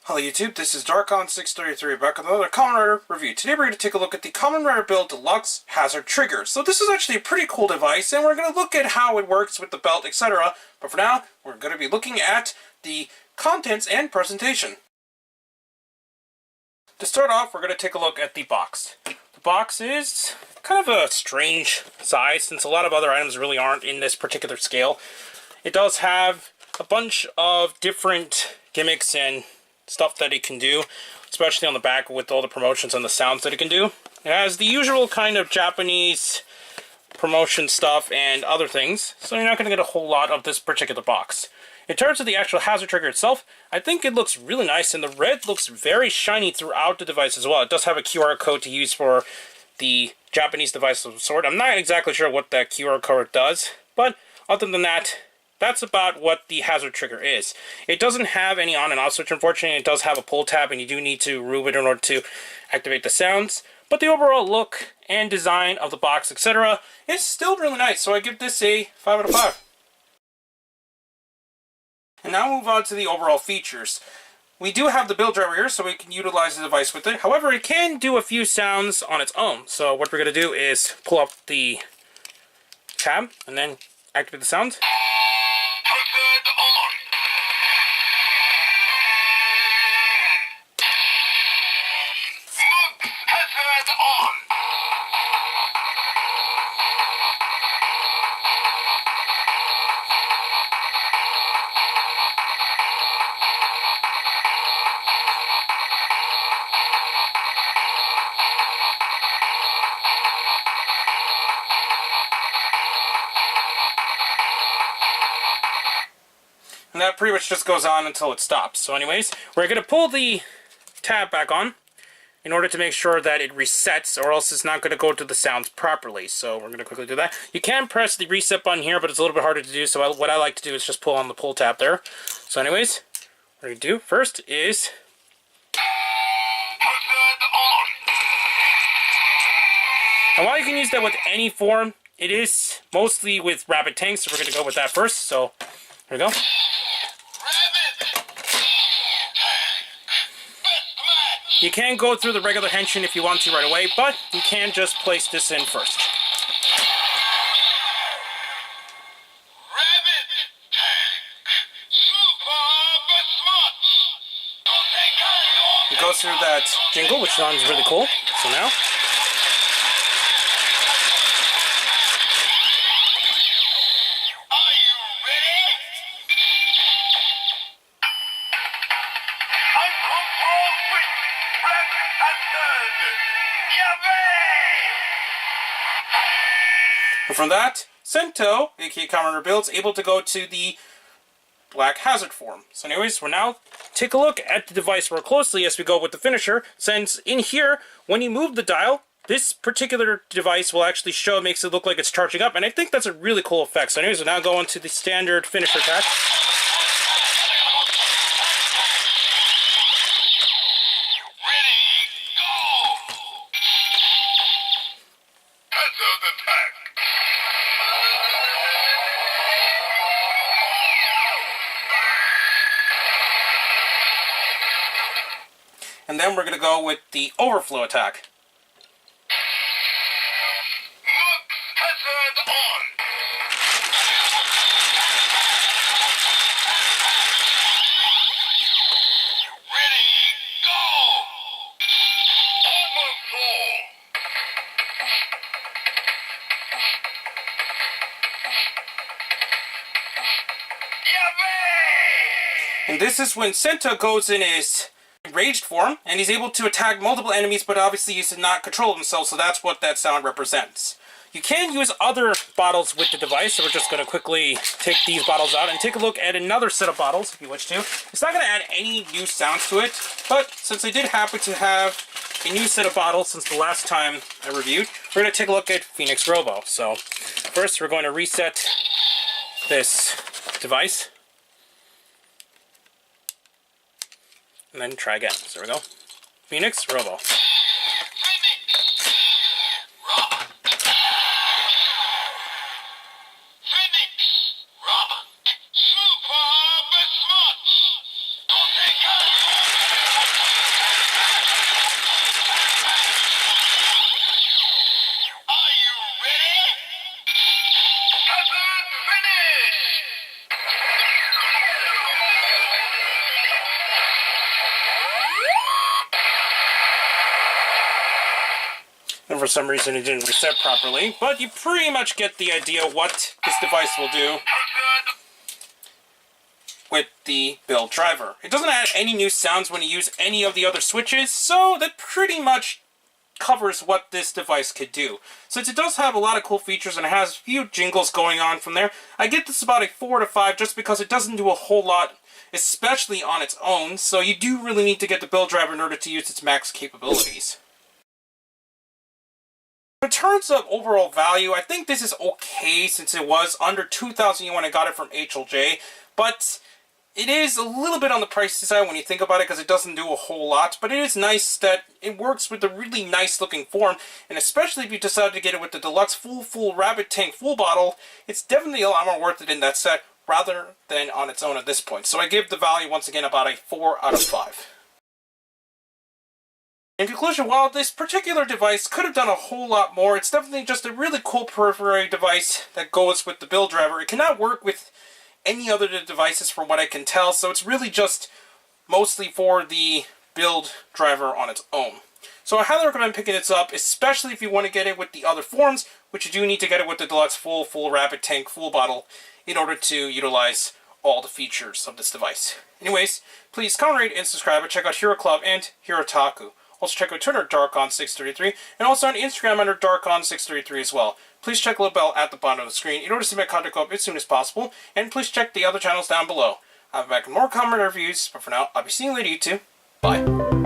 Hello YouTube, this is Darkon633 back with another Kamen Rider review. Today we're going to take a look at the Kamen Rider Build Deluxe Hazard Trigger. So this is actually a pretty cool device, and we're going to look at how it works with the belt, etc. But for now, we're going to be looking at the contents and presentation. To start off, we're going to take a look at the box. The box is kind of a strange size, since a lot of other items really aren't in this particular scale. It does have a bunch of different gimmicks and stuff that it can do, especially on the back with all the promotions and the sounds that it can do. It has the usual kind of Japanese promotion stuff and other things, so you're not going to get a whole lot of this particular box. In terms of the actual hazard trigger itself, I think it looks really nice, and the red looks very shiny throughout the device as well. It does have a QR code to use for the Japanese device of sort. I'm not exactly sure what that QR code does, but other than that, that's about what the hazard trigger is. It doesn't have any on and off switch, unfortunately. It does have a pull tab, and you do need to remove it in order to activate the sounds. But the overall look and design of the box, etc., is still really nice, so I give this a 5 out of 5. And now move on to the overall features. We do have the build driver here, so we can utilize the device with it. However, it can do a few sounds on its own. So what we're going to do is pull up the tab, and then activate the sounds. And that pretty much just goes on until it stops. So anyways, we're going to pull the tab back on in order to make sure that it resets, or else it's not going to go to the sounds properly. So we're going to quickly do that. You can press the reset button here, but it's a little bit harder to do, so what I like to do is just pull on the pull tab there. So anyways, what we're going to do first is and while you can use that with any form, it is mostly with rapid tanks, so we're going to go with that first. So here we go. You can go through the regular henshin if you want to right away, but you can just place this in first. It goes through that jingle, which sounds really cool. So now, and from that, Sento, aka Kamen Rider Build, is able to go to the black hazard form. So anyways, we'll now take a look at the device more closely as we go with the finisher, since in here, when you move the dial, this particular device will actually show, makes it look like it's charging up, and I think that's a really cool effect. So anyways, we'll now go into the standard finisher attack. And then we're going to go with the overflow attack. And this is when Sento goes in his enraged form, and he's able to attack multiple enemies, but obviously he's not control himself, so that's what that sound represents. You can use other bottles with the device, so we're just going to quickly take these bottles out and take a look at another set of bottles, if you wish to. It's not going to add any new sounds to it, but since I did happen to have a new set of bottles since the last time I reviewed, we're going to take a look at Phoenix Robo. So, first we're going to reset this device. And then try again. So there we go. Phoenix Robo. and for some reason it didn't reset properly, but you pretty much get the idea what this device will do with the build driver. It doesn't add any new sounds when you use any of the other switches, so that pretty much covers what this device could do. Since it does have a lot of cool features and it has a few jingles going on from there, I get this about a 4 to 5 just because it doesn't do a whole lot, especially on its own, so you do really need to get the build driver in order to use its max capabilities. In terms of overall value, I think this is okay since it was under 2,000 yen when I got it from HLJ, but it is a little bit on the pricey side when you think about it because it doesn't do a whole lot, but it is nice that it works with a really nice looking form, and especially if you decide to get it with the deluxe full rabbit tank full bottle, it's definitely a lot more worth it in that set rather than on its own at this point. So I give the value once again about a 4 out of 5. In conclusion, while this particular device could have done a whole lot more, it's definitely just a really cool periphery device that goes with the build driver. It cannot work with any other devices from what I can tell, so it's really just mostly for the build driver on its own. So I highly recommend picking this up, especially if you want to get it with the other forms, which you do need to get it with the deluxe full rapid tank full bottle in order to utilize all the features of this device. Anyways, please comment, rate, and subscribe, and check out Hero Club and Hero Taku. Also check out Twitter, Darkon633, and also on Instagram under Darkon633 as well. Please check the little bell at the bottom of the screen in order to see my content go up as soon as possible, and please check the other channels down below. I'll be back with more Kamen Rider reviews, but for now, I'll be seeing you later, YouTube. Bye.